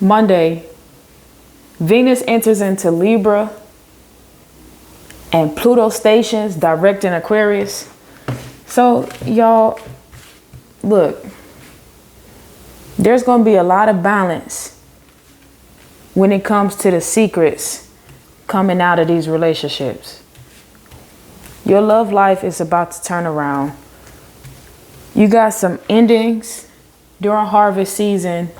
Monday, Venus enters into Libra and Pluto stations direct in Aquarius. So y'all, look, there's going to be a lot of balance when it comes to the secrets coming out of these relationships. Your love life is about to turn around. You got some endings during harvest season,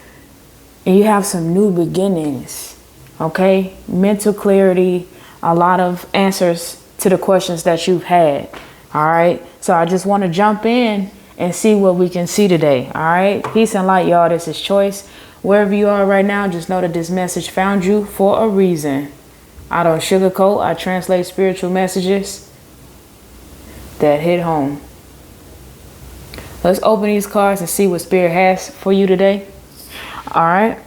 and you have some new beginnings. Okay? Mental clarity, a lot of answers to the questions that you've had. All right? So I just want to jump in and see what we can see today. All right? Peace and light, y'all. This is Choice. Wherever you are right now, just know that this message found you for a reason. I don't sugarcoat. I translate spiritual messages that hit home. Let's open these cards and see what Spirit has for you today. All right.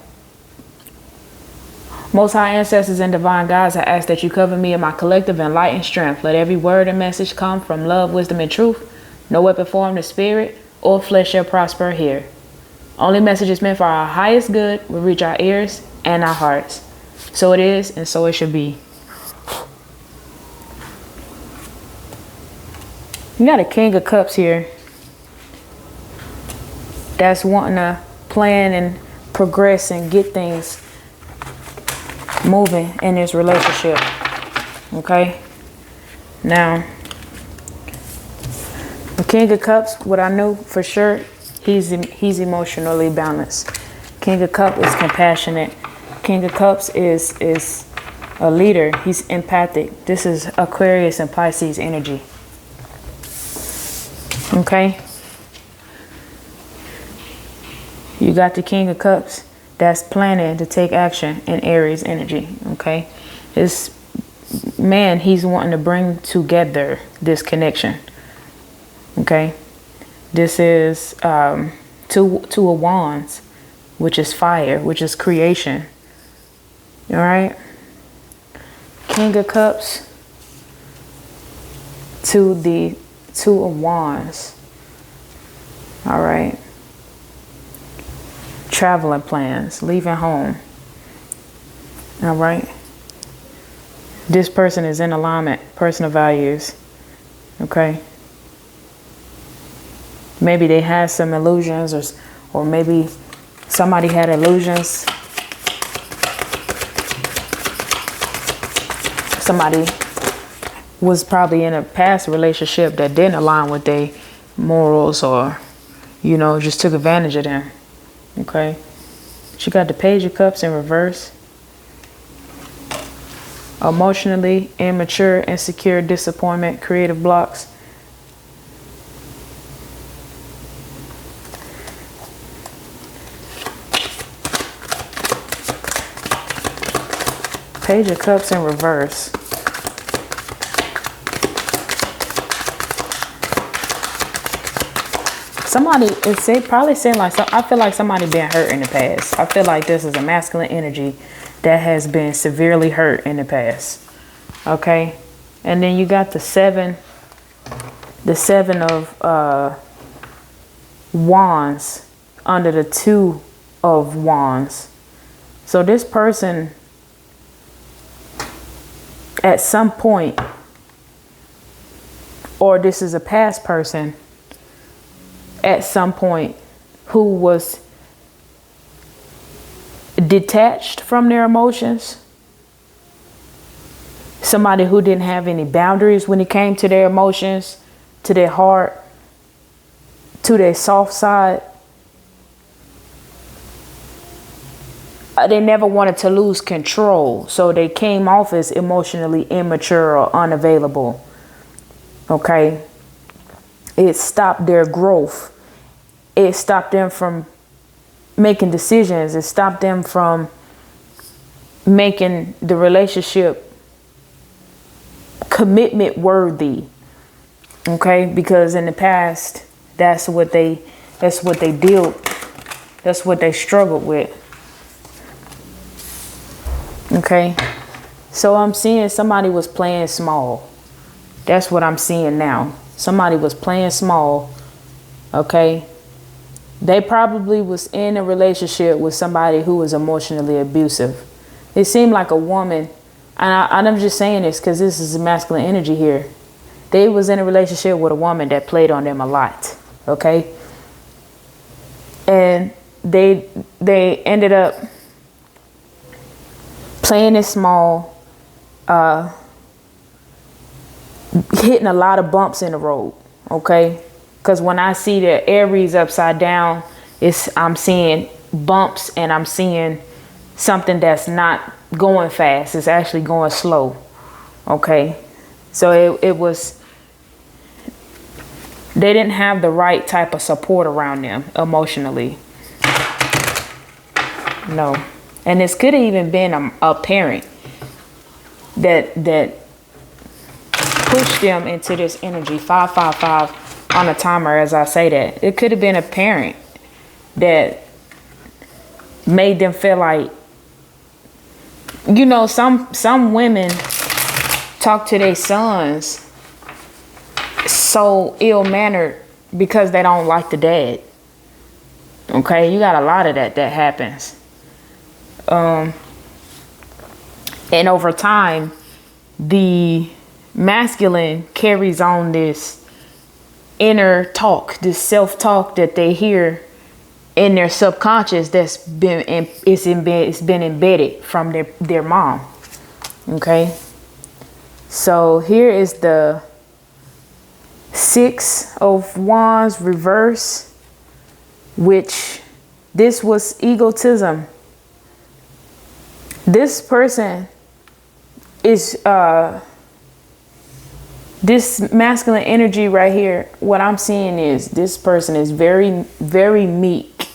Most high ancestors and divine guides, I ask that you cover me in my collective and light and strength. Let every word and message come from love, wisdom, and truth. No weapon formed of spirit or flesh shall prosper here. Only messages meant for our highest good will reach our ears and our hearts. So it is, and so it should be. You got a King of Cups here that's wanting to plan and progress and get things moving in this relationship. Okay? Now, the King of Cups, what I know for sure, he's emotionally balanced. King of Cups is compassionate. King of Cups is a leader. He's empathic. This is Aquarius and Pisces energy. Okay? You got the King of Cups that's planning to take action in Aries energy. Okay? This man, he's wanting to bring together this connection. Okay? This is two of Wands, which is fire, which is creation. All right? King of Cups to the Two of Wands. All right? Traveling plans, leaving home. All right? This person is in alignment, personal values. Okay? Maybe they had some illusions, or maybe somebody had illusions. Somebody was probably in a past relationship that didn't align with their morals, or, you know, just took advantage of them. Okay? She got the Page of Cups in reverse. Emotionally immature, insecure, disappointment, creative blocks. Page of Cups in reverse. Somebody is probably saying like, I feel like somebody been hurt in the past. I feel like this is a masculine energy that has been severely hurt in the past. Okay, and then you got the seven of Wands under the Two of Wands. So this person, at some point, or this is a past person, at some point, who was detached from their emotions. Somebody who didn't have any boundaries when it came to their emotions, to their heart, to their soft side. They never wanted to lose control, so they came off as emotionally immature or unavailable. Okay? It stopped their growth. It stopped them from making decisions. It stopped them from making the relationship commitment worthy. Okay? Because in the past, that's what they dealt. That's what they struggled with. Okay? So I'm seeing somebody was playing small. That's what I'm seeing now. Somebody was playing small. Okay? They probably was in a relationship with somebody who was emotionally abusive. It seemed like a woman, and I'm just saying this because this is masculine energy here. They was in a relationship with a woman that played on them a lot, okay? And they ended up playing it small, hitting a lot of bumps in the road, okay? Because when I see the Aries upside down, I'm seeing bumps and I'm seeing something that's not going fast. It's actually going slow, okay? So it was, they didn't have the right type of support around them emotionally. No. And this could have even been a parent that pushed them into this energy. 555 on a timer as I say that. It could have been a parent that made them feel like, you know, some women talk to their sons so ill-mannered because they don't like the dad. Okay, you got a lot of that happens. And over time, the masculine carries on this inner talk, this self-talk that they hear in their subconscious it's been embedded from their mom. Okay, so here is the 6 of Wands reverse, which this was egotism. This person is this masculine energy right here. What I'm seeing is this person is very, very meek,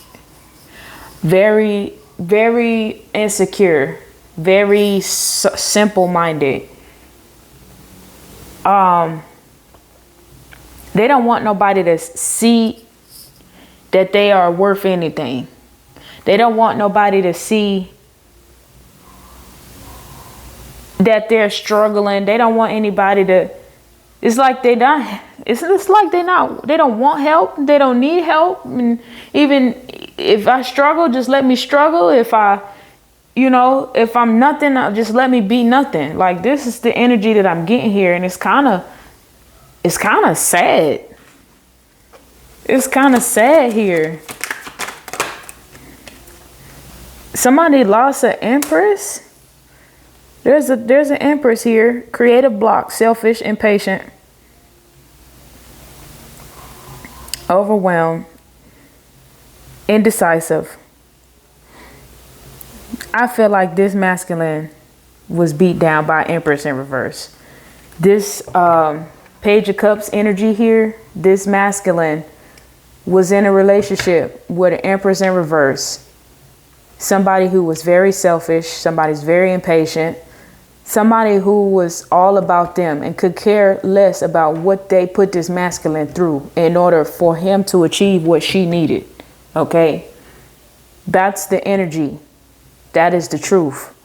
very, very insecure, very simple-minded. They don't want nobody to see that they are worth anything. They don't want nobody to see that they're struggling. They don't want anybody to, it's like they don't want help. They don't need help. And even if I struggle, just let me struggle. If I'm nothing, just let me be nothing. Like, this is the energy that I'm getting here. And it's kind of sad. It's kind of sad here. Somebody lost an empress. There's an empress here. Creative block, selfish, impatient, overwhelmed, indecisive. I feel like this masculine was beat down by empress in reverse. This Page of Cups energy here, this masculine was in a relationship with an empress in reverse. Somebody who was very selfish, somebody's very impatient, somebody who was all about them and could care less about what they put this masculine through in order for him to achieve what she needed. Okay? That's the energy. That is the truth.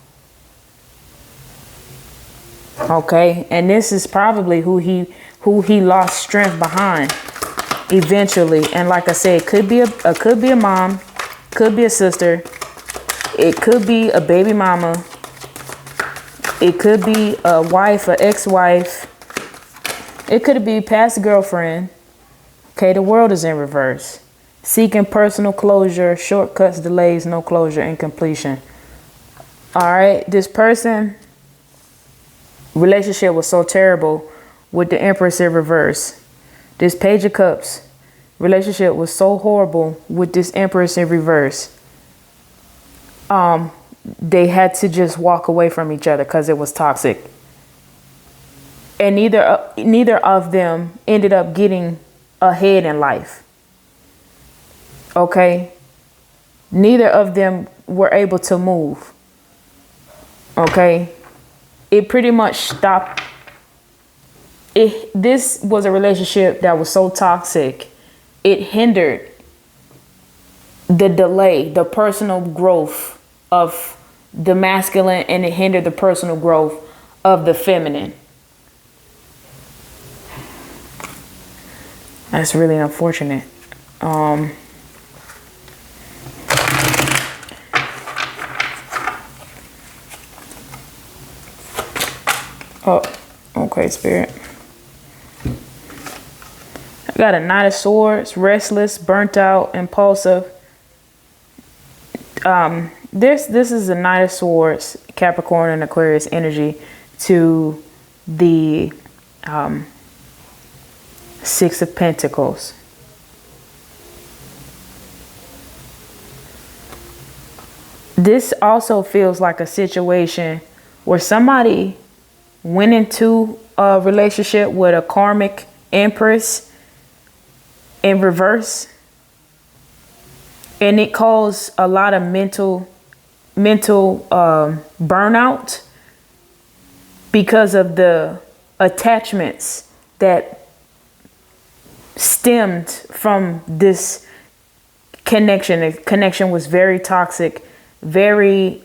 Okay? And this is probably who he lost strength behind eventually. And like I said, it could be a mom, could be a sister, it could be a baby mama, it could be a wife, an ex-wife, it could be a past girlfriend. Okay, the world is in reverse. Seeking personal closure, shortcuts, delays, no closure, incompletion. All right, this person relationship was so terrible with the Empress in reverse. This Page of Cups relationship was so horrible with this Empress in reverse. They had to just walk away from each other because it was toxic. And neither of them ended up getting ahead in life. Okay? Neither of them were able to move. Okay? It pretty much stopped. This was a relationship that was so toxic, it hindered the delay, the personal growth of the masculine, and it hindered the personal growth of the feminine. That's really unfortunate. Oh, okay, Spirit. I got a Knight of Swords, restless, burnt out, impulsive. This is a Knight of Swords, Capricorn and Aquarius energy to the Six of Pentacles. This also feels like a situation where somebody went into a relationship with a karmic Empress in reverse, and it caused a lot of mental burnout because of the attachments that stemmed from this connection. The connection was very toxic, very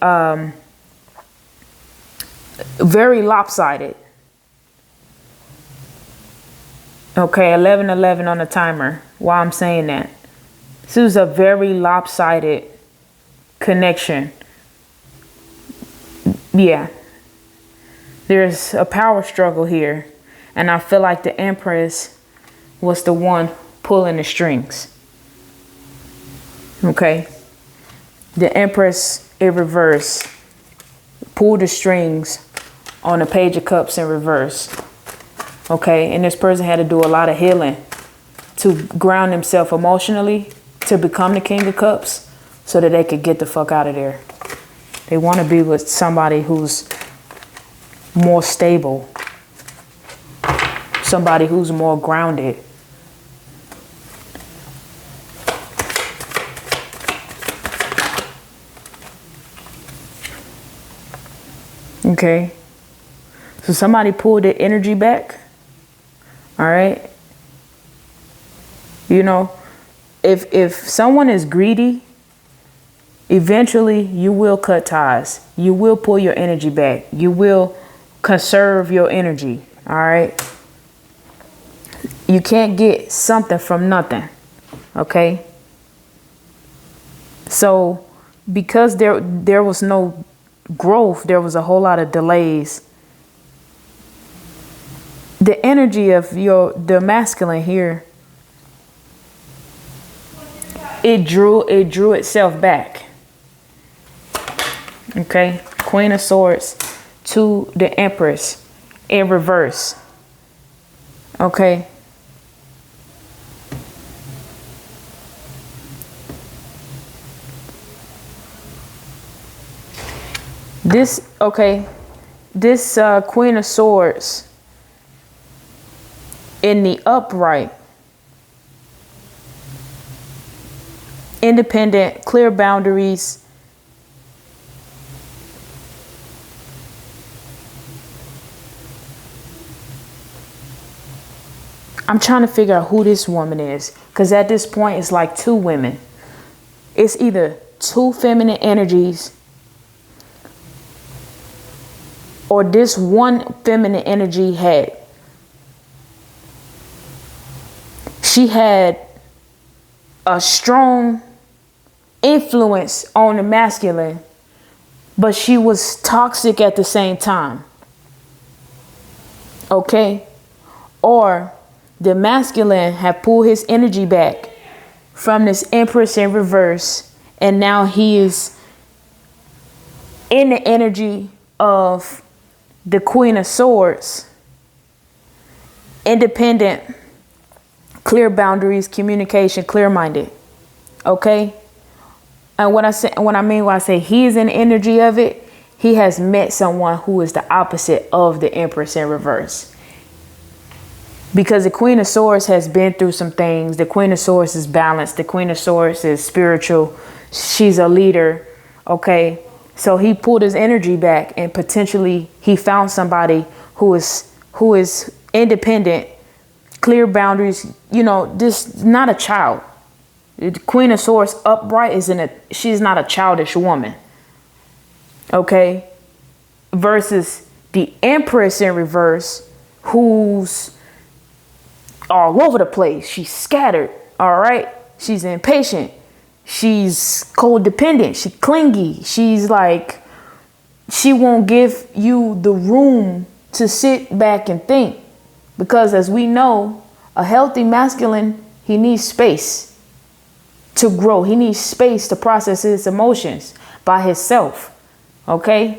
lopsided. Okay, 11:11 on the timer. Why I'm saying that? This was a very lopsided connection. Yeah. There's a power struggle here. And I feel like the Empress was the one pulling the strings. Okay. The Empress in reverse pulled the strings on the Page of Cups in reverse. Okay. And this person had to do a lot of healing to ground themselves emotionally to become the King of Cups so that they could get the fuck out of there. They want to be with somebody who's more stable, somebody who's more grounded. Okay, so somebody pulled the energy back. All right, you know, if someone is greedy, eventually you will cut ties. You will pull your energy back. You will conserve your energy. All right. You can't get something from nothing. Okay. So because there was no growth, there was a whole lot of delays. The energy of the masculine here, it drew itself back. Okay, Queen of Swords to the Empress in reverse. Okay. This Queen of Swords in the upright, independent, clear boundaries. I'm trying to figure out who this woman is, because at this point it's like two women. It's either two feminine energies or this one feminine energy had a strong influence on the masculine, but she was toxic at the same time. Okay? Or the masculine had pulled his energy back from this Empress in reverse, and now he is in the energy of the Queen of Swords, independent, clear boundaries, communication, clear-minded. Okay? And when I say he is in the energy of it, he has met someone who is the opposite of the Empress in reverse. Because the Queen of Swords has been through some things. The Queen of Swords is balanced. The Queen of Swords is spiritual. She's a leader. Okay? So he pulled his energy back, and potentially he found somebody who is independent, clear boundaries. You know, this not a child. The Queen of Swords upright she's not a childish woman. Okay? Versus the Empress in reverse, who's all over the place. She's scattered. All right? She's impatient. She's codependent. She's clingy. She's like, she won't give you the room to sit back and think, because as we know, a healthy masculine, he needs space to grow. He needs space to process his emotions by himself. Okay.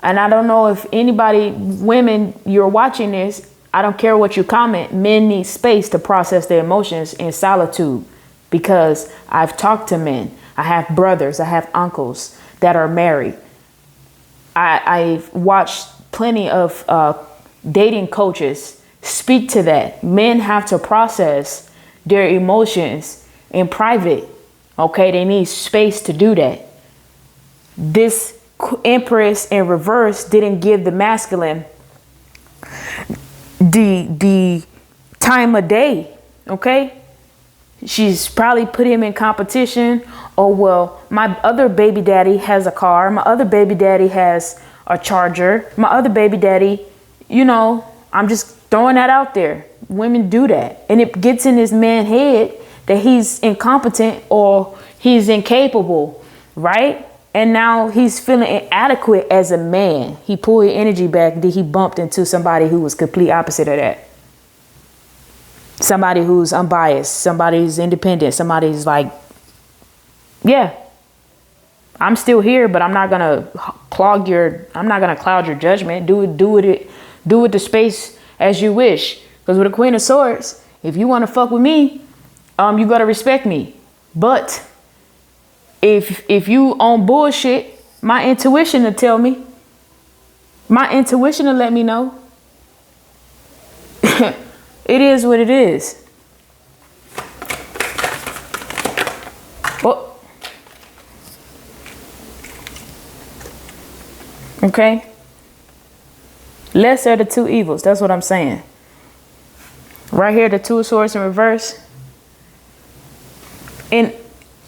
And I don't know if anybody, women, you're watching this, I don't care what you comment. Men need space to process their emotions in solitude, because I've talked to men. I have brothers, I have uncles that are married. I've watched plenty of dating coaches speak to that. Men have to process their emotions in private. Okay, they need space to do that. This Empress in reverse didn't give the masculine the time of day. Okay, she's probably put him in competition. Oh, well, my other baby daddy has a car. My other baby daddy has a charger. My other baby daddy, you know, I'm just throwing that out there. Women do that. And it gets in this man's head that he's incompetent or he's incapable, right? And now he's feeling inadequate as a man. He pulled his energy back. Then he bumped into somebody who was complete opposite of that. Somebody who's unbiased. Somebody who's independent. Somebody who's like, yeah, I'm still here, but I'm not gonna cloud your judgment. Do it the space as you wish. Because with the Queen of Swords, if you want to fuck with me, you gotta respect me. But if you on bullshit, my intuition will tell me. My intuition will let me know. It is what it is. Well, okay. Lesser of the two evils. That's what I'm saying. Right here, the Two of Swords in reverse. And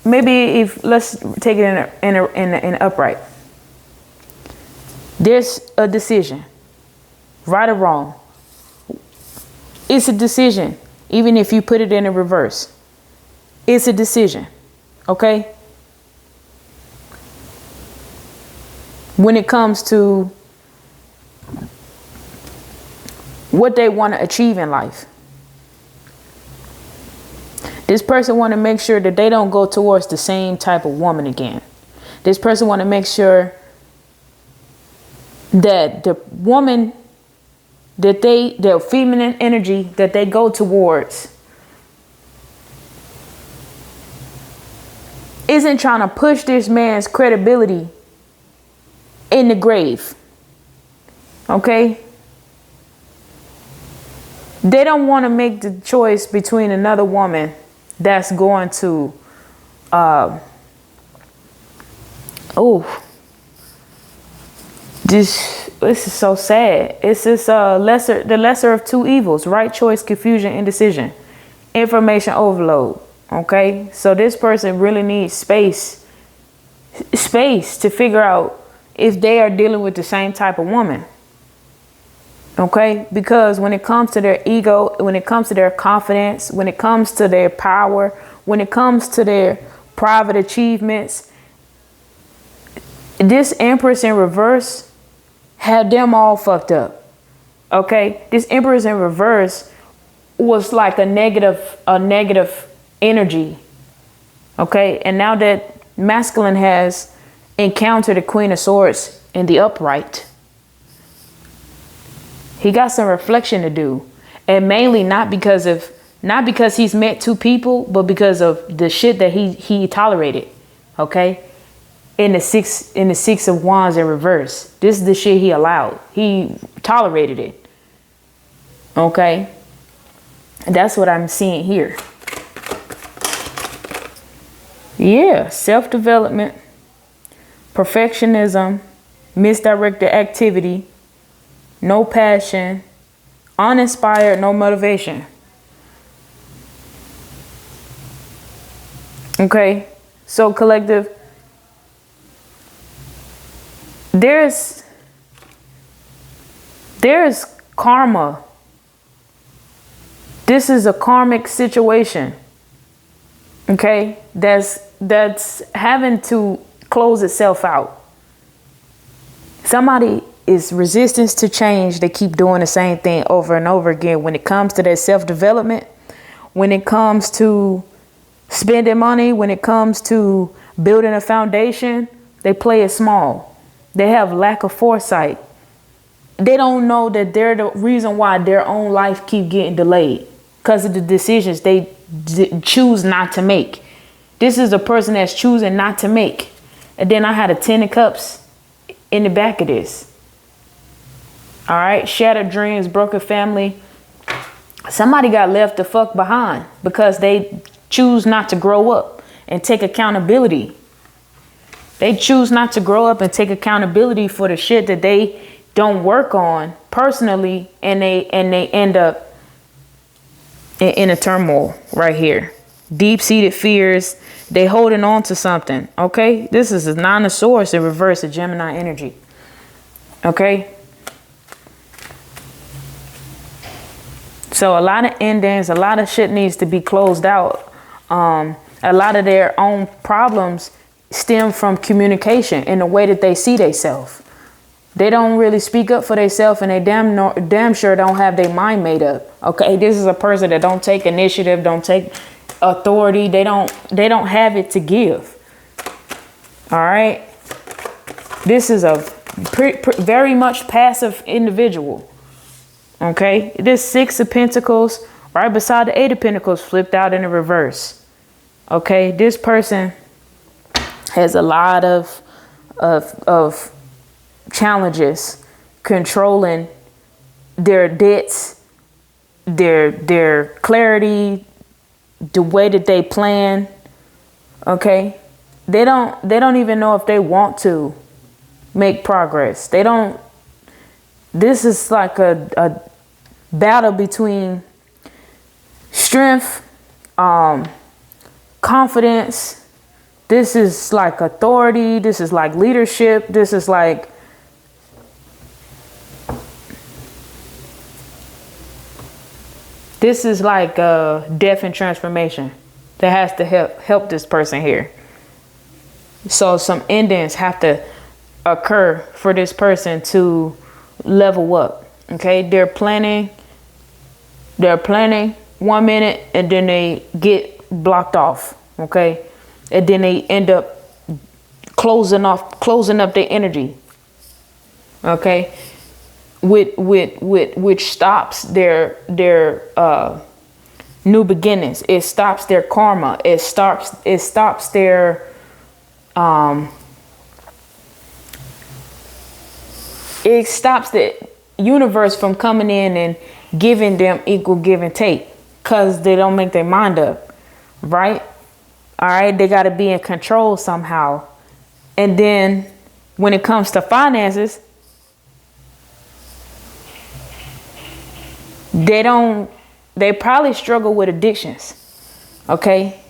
maybe let's take it in an upright. There's a decision, right or wrong. It's a decision, even if you put it in a reverse. It's a decision, okay? When it comes to what they want to achieve in life. This person want to make sure that they don't go towards the same type of woman again. This person want to make sure that the woman that their feminine energy that they go towards isn't trying to push this man's credibility in the grave. Okay? They don't want to make the choice between another woman that's going to, this is so sad. It's this the lesser of two evils: right choice, confusion, indecision, information overload. Okay, so this person really needs space to figure out if they are dealing with the same type of woman. Okay, because when it comes to their ego, when it comes to their confidence, when it comes to their power, when it comes to their private achievements, this Empress in reverse had them all fucked up. Okay, this Empress in reverse was like a negative energy. Okay, and now that masculine has encountered the Queen of Swords in the upright, he got some reflection to do, and mainly not because he's met two people, but because of the shit that he tolerated. Okay, in the six of wands in reverse, this is the shit he allowed. He tolerated it. Okay, and that's what I'm seeing here. Yeah, self-development, perfectionism, misdirected activity. No passion, uninspired, no motivation. Okay, so collective, there's karma. This is a karmic situation. Okay, that's having to close itself out. Somebody is resistance to change. They keep doing the same thing over and over again. When it comes to their self-development, when it comes to spending money, when it comes to building a foundation, they play it small. They have lack of foresight. They don't know that they're the reason why their own life keep getting delayed because of the decisions they choose not to make. This is a person that's choosing not to make. And then I had a 10 of cups in the back of this. All right. Shattered dreams, broken family. Somebody got left the fuck behind because they choose not to grow up and take accountability. They choose not to grow up and take accountability for the shit that they don't work on personally, and they end up in a turmoil right here. Deep-seated fears. They holding on to something. Okay, this is a 9 of Swords in reverse of Gemini energy. Okay, so a lot of endings, a lot of shit needs to be closed out. A lot of their own problems stem from communication in the way that they see themselves. They don't really speak up for themselves, and they damn sure don't have their mind made up. Okay, this is a person that don't take initiative, don't take authority. They don't have it to give. All right, this is a very much passive individual. Okay, this 6 of Pentacles right beside the 8 of Pentacles flipped out in the reverse. Okay, this person has a lot of challenges controlling their debts, their clarity, the way that they plan. Okay, they don't even know if they want to make progress. They don't. This is like a battle between strength, confidence. This is like authority. This is like leadership. This is like death and transformation that has to help this person here. So some endings have to occur for this person to level up. Okay, they're planning 1 minute and then they get blocked off. Okay, and then they end up closing up their energy. Okay, which stops their new beginnings. It stops their karma. It stops their it stops the universe from coming in and giving them equal give and take because they don't make their mind up, right? All right, they got to be in control somehow. And then when it comes to finances, they probably struggle with addictions. Okay,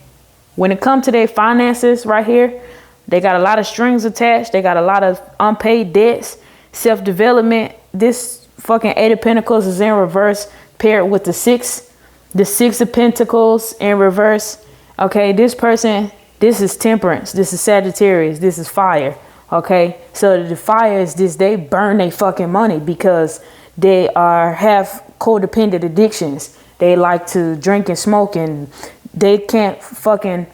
when it comes to their finances right here, they got a lot of strings attached. They got a lot of unpaid debts, self-development. This fucking 8 of Pentacles is in reverse paired with the 6 of Pentacles in reverse. Okay, this person, this is Temperance, this is Sagittarius, this is fire. Okay, so the fire is this: they burn their fucking money because they have codependent addictions. They like to drink and smoke, and they can't fucking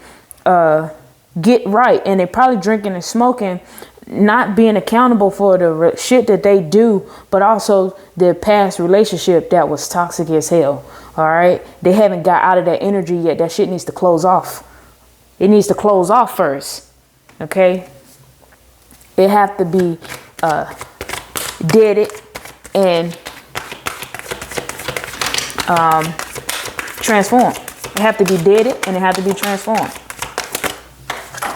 get right. And they probably drinking and smoking, not being accountable for the shit that they do, but also their past relationship that was toxic as hell. All right, they haven't got out of that energy yet. That shit needs to close off. It needs to close off first. Okay, it have to be deaded and transformed. It have to be deaded and it have to be transformed.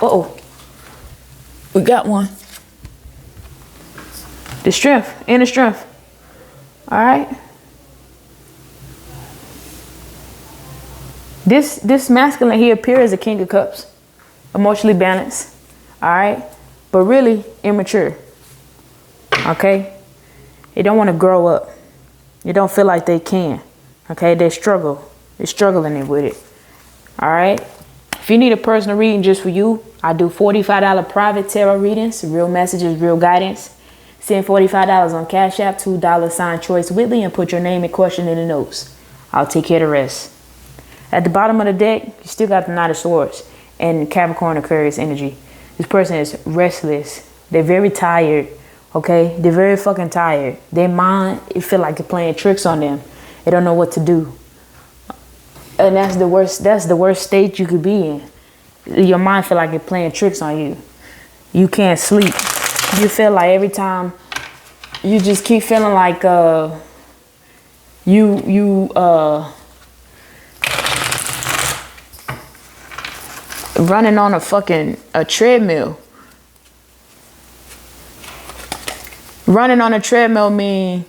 Uh-oh, we got one. The strength, inner strength. All right. This masculine, he appears as a King of Cups, emotionally balanced. All right, but really immature. Okay, they don't want to grow up. They don't feel like they can. Okay, they struggle. They're struggling with it. All right. If you need a personal reading just for you, I do $45 private tarot readings, real messages, real guidance. Send $45 on Cash App, $2 Choice Whitley, and put your name and question in the notes. I'll take care of the rest. At the bottom of the deck, you still got the Knight of Swords and Capricorn Aquarius energy. This person is restless. They're very tired. Okay? They're very fucking tired. Their mind, it feel like it's playing tricks on them. They don't know what to do. And that's the worst state you could be in. Your mind feel like it's playing tricks on you. You can't sleep. You feel like every time you just keep feeling like running on a treadmill. Running on a treadmill mean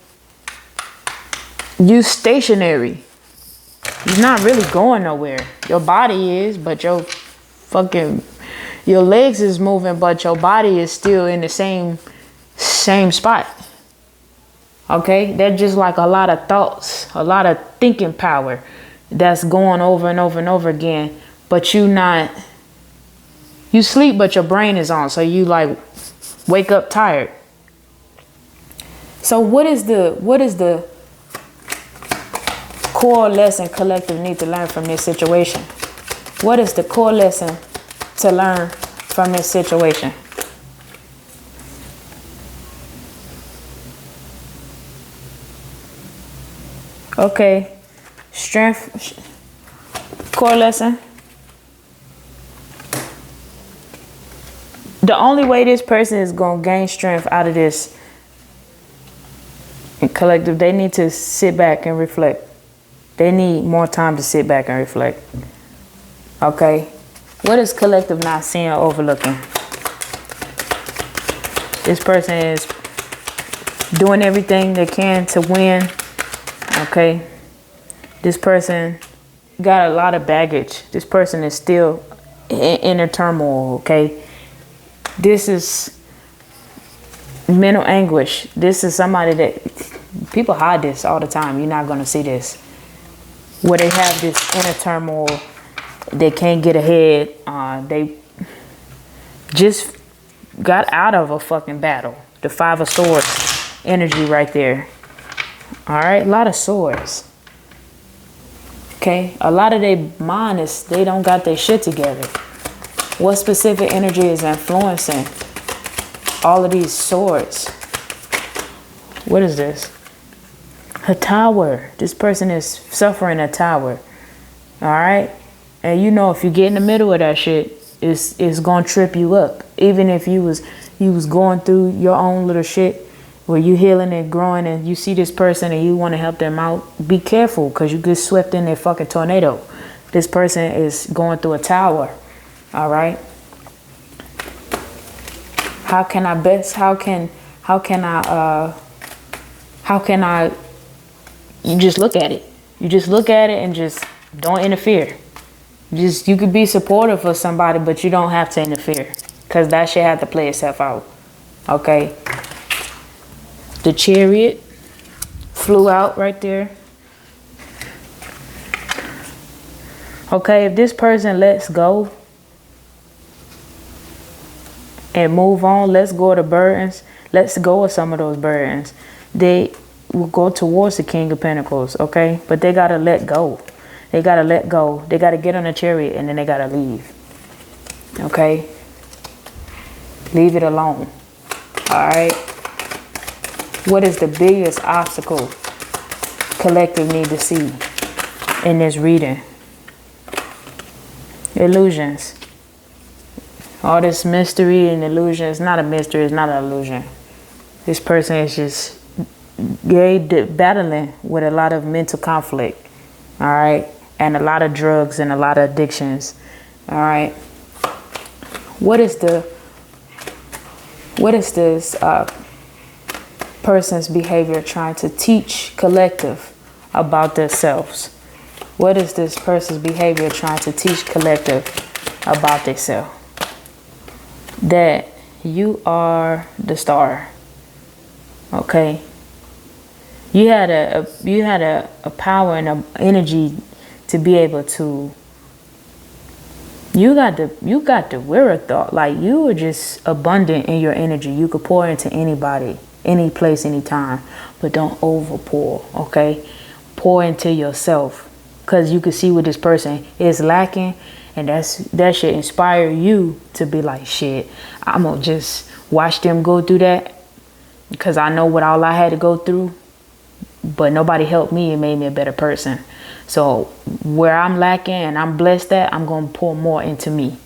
you stationary. You're not really going nowhere. Your body is, but your legs is moving, but your body is still in the same spot. Okay? They're just like a lot of thoughts, a lot of thinking power that's going over and over and over again. But you sleep, but your brain is on. So you like wake up tired. So what is the core lesson collective need to learn from this situation? What is the core lesson to learn from this situation? Okay, strength, core lesson. The only way this person is going to gain strength out of this collective, they need to sit back and reflect. They need more time to sit back and reflect. Okay? What is collective not seeing or overlooking? This person is doing everything they can to win. Okay? This person got a lot of baggage. This person is still in inner turmoil. Okay? This is mental anguish. This is somebody that people hide this all the time. You're not going to see this. Where they have this inner turmoil. They can't get ahead. They just got out of a fucking battle. The Five of Swords energy right there. All right. A lot of swords. Okay. A lot of their mind is, they don't got their shit together. What specific energy is influencing all of these swords? What is this? A tower. This person is suffering a tower. All right. And you know, if you get in the middle of that shit, it's gonna trip you up. Even if you was going through your own little shit where you healing and growing, and you see this person and you want to help them out, be careful, because you get swept in a fucking tornado. This person is going through a tower. All right. How can I you just look at it. You just look at it and just don't interfere. You could be supportive for somebody, but you don't have to interfere, because that shit had to play itself out. Okay. The Chariot flew out right there. Okay, if this person lets go and move on, let's go of the burdens, let's go of some of those burdens, they will go towards the King of Pentacles. Okay, but they gotta let go. They gotta let go. They gotta get on a chariot, and then they gotta leave. Okay, leave it alone. All right. What is the biggest obstacle collective need to see in this reading? Illusions. All this mystery and illusion. It's not a mystery. It's not an illusion. This person is just battling with a lot of mental conflict. All right. And a lot of drugs and a lot of addictions. All right. What is this person's behavior trying to teach collective about themselves? What is this person's behavior trying to teach collective about themselves? That you are the star. Okay. You had a power and an energy to be able to. You got the wherewithal. Like, you were just abundant in your energy. You could pour into anybody. any place, anytime, but don't over pour. Okay, pour into yourself, because you can see what this person is lacking, and that should inspire you to be like, shit, I'm gonna just watch them go through that, because I know what all I had to go through, but nobody helped me and made me a better person. So where I'm lacking and I'm blessed at, I'm gonna pour more into me.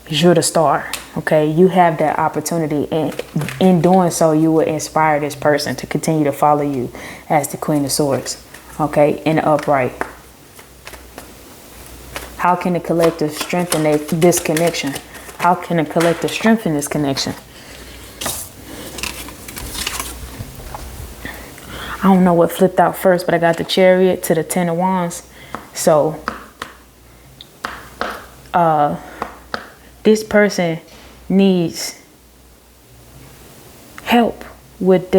You're the star. Okay, you have that opportunity, and in doing so, you will inspire this person to continue to follow you as the Queen of Swords. Okay, in the upright. How can the collective strengthen this connection? How can the collective strengthen this connection? I don't know what flipped out first, but I got the Chariot to the 10 of Wands. So, this person needs help with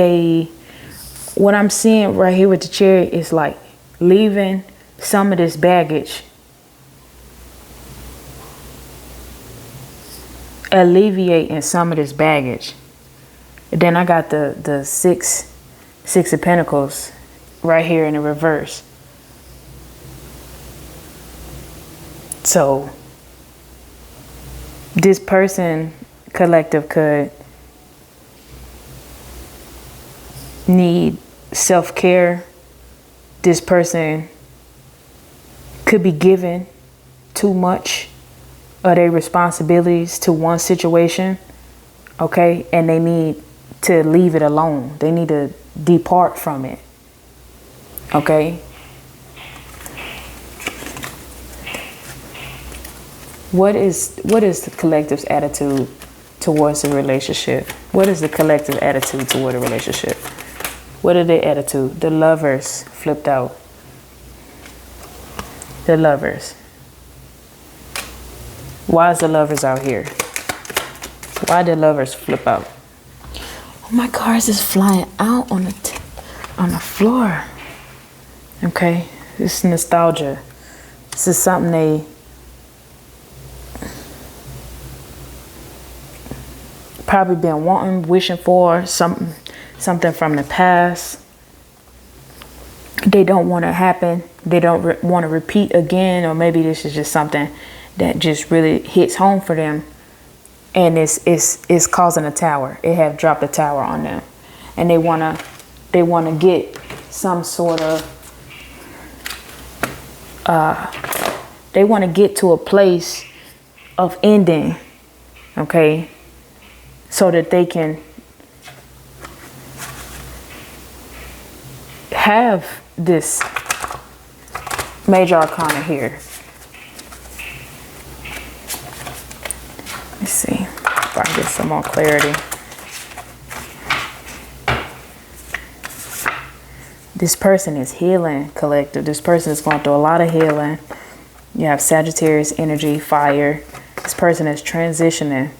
what I'm seeing right here with the Chariot is like leaving some of this baggage, alleviating some of this baggage. And then I got the six of Pentacles right here in the reverse. So this person collective could need self-care. This person could be given too much of their responsibilities to one situation, okay? And they need to leave it alone. They need to depart from it, okay? What is the collective's attitude towards a relationship? What is the collective attitude toward a relationship? What is their attitude? The Lovers flipped out. The Lovers. Why is the Lovers out here? Why did Lovers flip out? Oh, my cards is flying out on the floor. Okay, this is nostalgia. This is something they probably been wanting, wishing for, something from the past. They don't want to happen. They don't want to repeat again, or maybe this is just something that just really hits home for them, and it's causing a tower. It have dropped a tower on them, and they wanna get some sort of they want to get to a place of ending, okay, so that they can have this major arcana here. Let's see if I can get some more clarity. This person is healing, collective. This person is going through a lot of healing. You have Sagittarius energy, fire. This person is transitioning.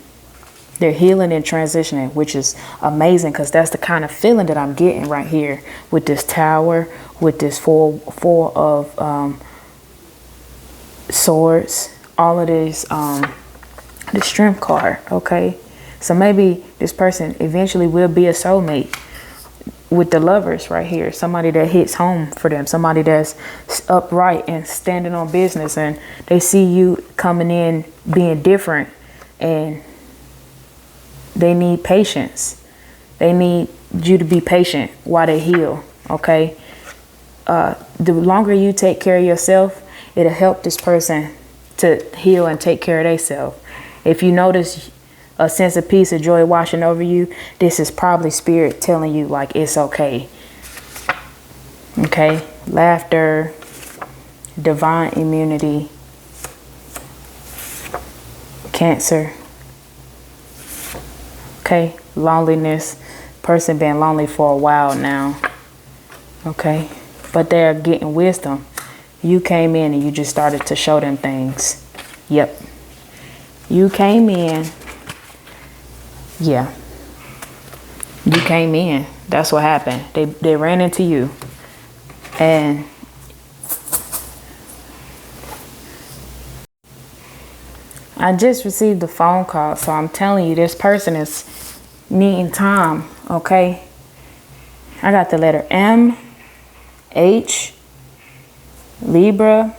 They're healing and transitioning, which is amazing, because that's the kind of feeling that I'm getting right here with this tower, with this four of swords, all of this, the strength card. Okay, so maybe this person eventually will be a soulmate with the Lovers right here. Somebody that hits home for them, somebody that's upright and standing on business, and they see you coming in being different, and they need patience. They need you to be patient while they heal. Okay, the longer you take care of yourself, it'll help this person to heal and take care of themselves. If you notice a sense of peace or joy washing over you, this is probably spirit telling you like it's okay. Okay, laughter, divine immunity, Cancer. Okay, loneliness, person been lonely for a while now. Okay, but they're getting wisdom. You came in and you just started to show them things. Yep, you came in. Yeah, you came in. That's what happened. They ran into you, and I just received a phone call, so I'm telling you, this person is needing time. Okay, I got the letter M, H, Libra.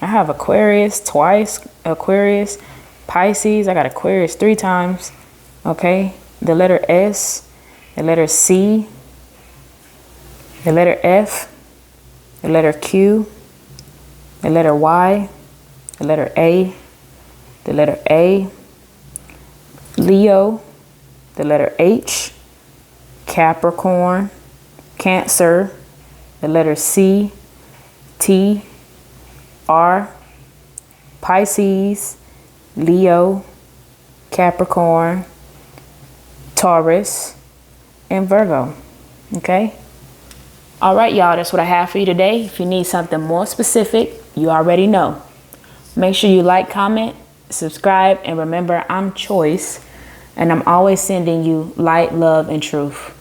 I have Aquarius twice, Aquarius, Pisces. I got Aquarius 3 times. Okay. The letter S, the letter C, the letter F, the letter Q, the letter Y, the letter A, the letter A, Leo, the letter H, Capricorn, Cancer, the letter C, T, R, Pisces, Leo, Capricorn, Taurus, and Virgo. Okay? All right, y'all, that's what I have for you today. If you need something more specific, you already know. Make sure you like, comment, subscribe, and remember, I'm Choice, and I'm always sending you light, love, and truth.